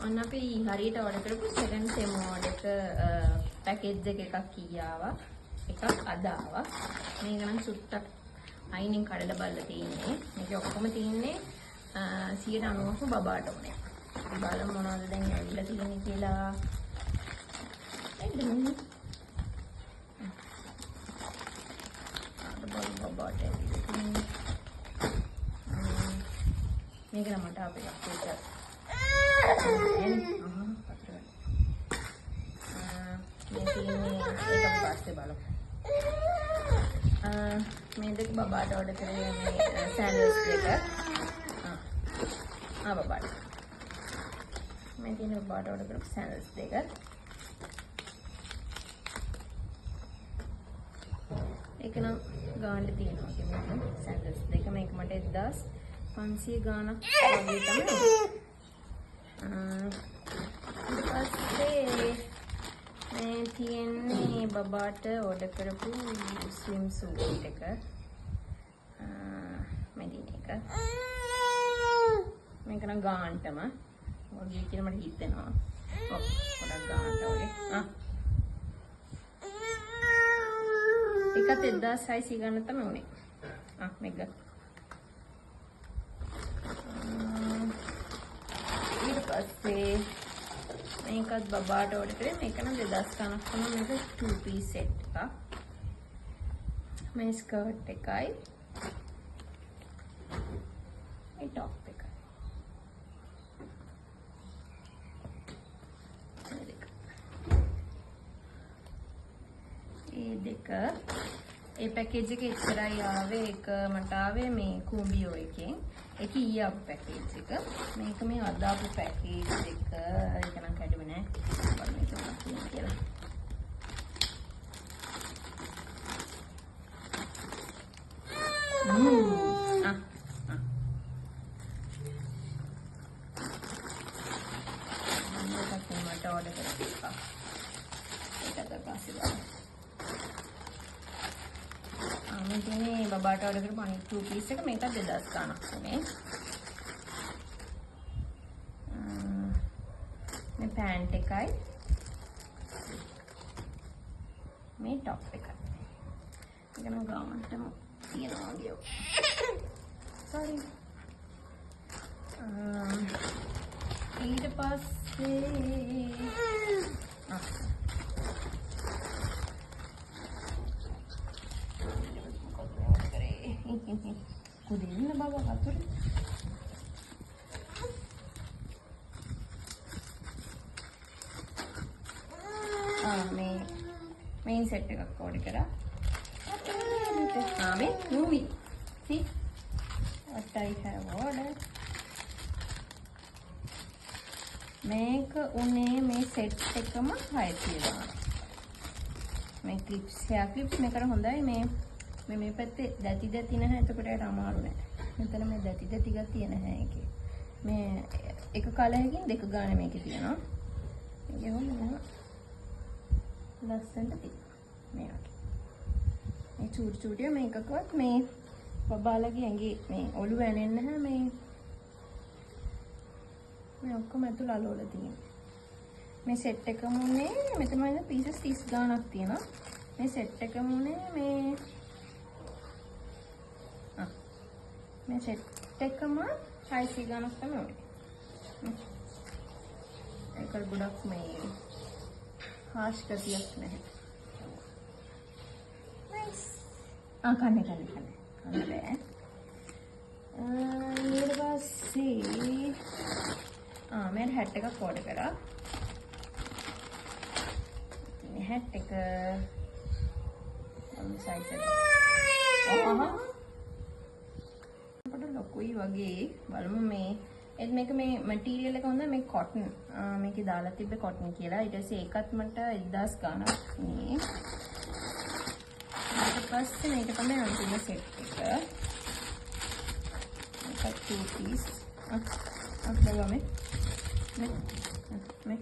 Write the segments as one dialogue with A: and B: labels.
A: ඔන්න අපි හරියට ඕඩර් කරපු සෙකන්ඩ් සෙම් එක පැකේජ් එකක් කීයාවා. එකක් අද ආවා. මේක නම් සුට්ටක් අයිනෙන් කඩලා බලලා තියෙන්නේ. මේක ඔක්කොම තියෙන්නේ 90% බබාට ඕනේ. බලමු මොනවද දැන් ඇවිල්ලා තියෙන්නේ කියලා. බබාට මේක නම් මට අපේ අපේ මේ දෙක බබාට ඕඩර් කරේ මේ සෑන්ඩ්විච් දෙක. බබාට මේ තියෙන බබාට ඕඩර් කරපු සෑන්ඩ්විච් දෙක. ඒක නම් ගාන්න තියෙනවා කියන්නේ සෑන්ඩ්විච් දෙක. මේක මට 1500 ගාණක් වගේ තමයි. මේ තියෙන්නේ බබාට ඕඩර් කරපු ස්විම් සූට් එක. මෙදින එක. මේක නම් ගාන්ටම වගේ කියලා මට හිතෙනවා. ඔව් පොඩක් ගාන්ට වගේ. එකත් 1600 ගාණක් තමයි උනේ. මේක. ඊට පස්සේ මේකත් බබාට ඕඩර් කරේ. මේක නම් 2000 ගණක් තමයි. මේක 2 piece set එකක්. මේ ස්කර්ට් එකයි මේ টপ එකයි. මේ දෙක ඒ පැකේජ් එකේ ඉස්සරයි ආවේ. එක මට ආවේ මේ කුඹියෝ එකෙන්. ඒක ඊයේ ආපු පැකේජ් එක. මේක මේ අද ආපු පැකේජ් එක. ඒක නම් කැඩුවේ නෑ. බලන්න මේක මොකක්ද කියලා. මට ඕඩර් කරලා ඒකද පස්සේ බලන්න. මේ තියෙන්නේ බබාට ඕඩර් කරපු අනිත් 2 piece එක. මේකත් 2000 ගාණක් වුණේ. මේ පෑන්ට් එකයි මේ টপ එකයි. ඒක නම් ගාමන්ටම තියනවා ගියෝ. sorry. ඊට පස්සේ कुदिन बाबा हाथुरे मेन सेट එකක් ඕඩර් කරා. මේ movie see what I have ordered. මේක උනේ මේ සෙට් එකම 600 ගාණක්. මේ ක්ලිප්ස් hair clips මේකට හොඳයි. මේ පැත්තේ දැති නැහැ. එතකොට ඒකට අමාරු නෑ. මෙතන මේ දැති ගතිය නැහැ ඒකේ. මේ එක කලයකින් දෙක ගානේ මේකේ තියෙනවා. මේක හොඳම ලස්සනට තියෙනවා. මේකට. මේ චූටිය මේකකවත් මේ බබාලගේ ඇඟේ මේ ඔළුව ඇනෙන්නේ නැහැ. මේ ඔක්කොම ඇතුළ අලවල තියෙනවා. මේ සෙට් එකම උනේ මෙතන මම පීසස් 30 ගාණක් තියෙනවා. මේ සෙට් එකම උනේ මේ සෙට් එකම 600 ගාණක් තමයි උනේ. ඒක ගොඩක් මේ හාෂ් ගතියක් නැහැ. නයිස්. කන්නේ බෑ. ඊට පස්සේ මම හැට් එකක් ඕඩර් කරා. මේ හැට් එක සයිස් එක. ලොකුයි වගේ. බලමු මේ මේක මේ මැටීරියල් එක හොඳ. මේ කොටන් මේකේ දාලා තිබ්බ කොටන් කියලා. ඊට පස්සේ ඒකත් මට 1000 ගාණක් නේ. ඊට පස්සේ මේක තමයි අන්තිම සෙට් එක. මේක 2 piece. බලන්න මේ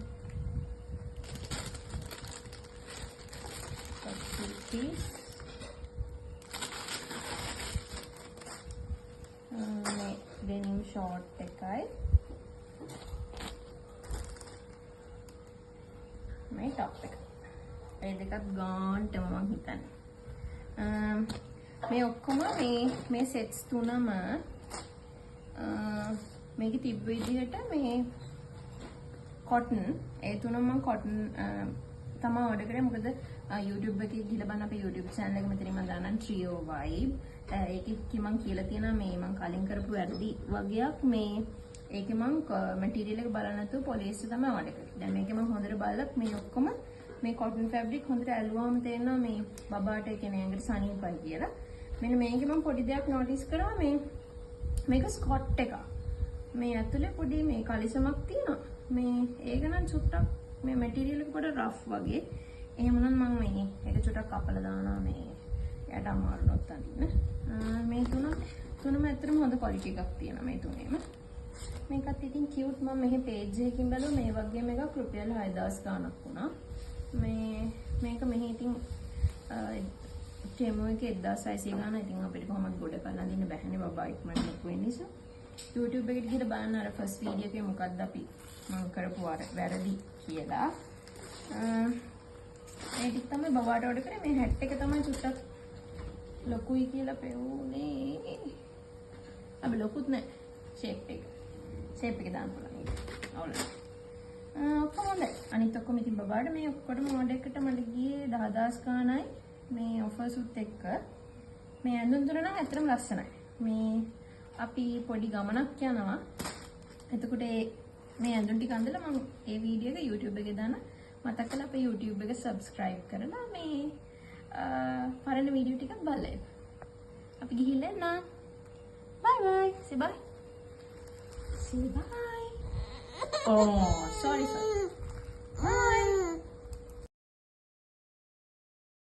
A: 2 piece. denim short එකයි. මේ টොප් එක. ඒ දෙකත් ගාන්ටම මම හිතන්නේ. මේ ඔක්කොම මේ සෙට්ස් තුනම මේකේ තිබ්බ විදිහට මේ cotton ඒ තුනම මම cotton තමයි order කරේ. මොකද YouTube එකේ ගිහලා බලන්න අපේ YouTube channel එක මෙතනින් මම දාන්නම් Trio Vibe. ඒකේ මම කියලා තියෙනවා මේ මම කලින් කරපු වැඩි වගේක් මේ ඒකේ මම මැටීරියල් එක බලන්න නැතුව පොලිස්ටර් තමයි order කරේ. දැන් මේකේ මම හොඳට බලලා මේ ඔක්කොම මේ cotton fabric හොඳට ඇල්ලුවාම තේරෙනවා මේ බබාට ඒ කියන්නේ ඇඟට සනීපයි කියලා. මෙන්න මේකේ මම පොඩි දෙයක් notice කරා මේක ස්කොට් එකක්. මේ ඇතුලේ පොඩි මේ කලිසමක් තියෙනවා. මේ ඒක නම් චුට්ටක් මේ මැටීරියල් එක පොඩ රෆ් වගේ. එහෙමනම් මම මේ ඒක චුට්ටක් කපලා දානවා මේ යට අමාරුනොත් අඳින්න. මේ තුනම ඇත්තටම හොඳ ක්වොලිටි එකක් තියෙනවා මේ තුනේම. මේකත් ඉතින් කියුට්. මම මෙහි පේජ් එකකින් බැලුවා මේ වගේම එකක් රුපියල් 6000 ගාණක් වුණා. මේක මෙහි ඉතින් ටෙමු එකේ 1600 ගාණ. ඉතින් අපිට කොහොමද ගොඩ කරලා අඳින්න බැහැනේ බබා ඉක්මනට ලොකු වෙන නිසා. YouTube එකට ගිහලා බලන්න අර ෆස්ට් වීඩියෝ එකේ මොකක්ද අපි මම කරපු වැරදි කියලා. ඒ ටික තමයි බබාට ඕඩර් කරේ. මේ හැට් එක තමයි චුට්ටක් ලොකුයි කියලා පෙවුනේ. අපි ලොකුත් නෑ. ෂේප් එක දාන්න පුළුවන්. අවුල. ඔක්කොම හොඳයි. අනිත් ඔක්කොම ඉතින් බබාට මේ ඔක්කොටම ඕඩර් එකට මට ගියේ 10000 ගාණයි. මේ ඔෆර්ස් උත් එක්ක මේ ඇඳුම් තුන නම් ඇත්තටම ලස්සනයි. මේ අපි පොඩි ගමනක් යනවා. එතකොට මේ ඇඳුම් ටික අඳලා මම ඒ වීඩියෝ එක YouTube එකේ දාන මතක් කරලා අපේ YouTube එක subscribe කරලා මේ පරණ වීඩියෝ ටිකක් බලන්න. අපි ගිහිල්ලා එන්න. Bye bye. Say bye. Say bye. Oh, sorry.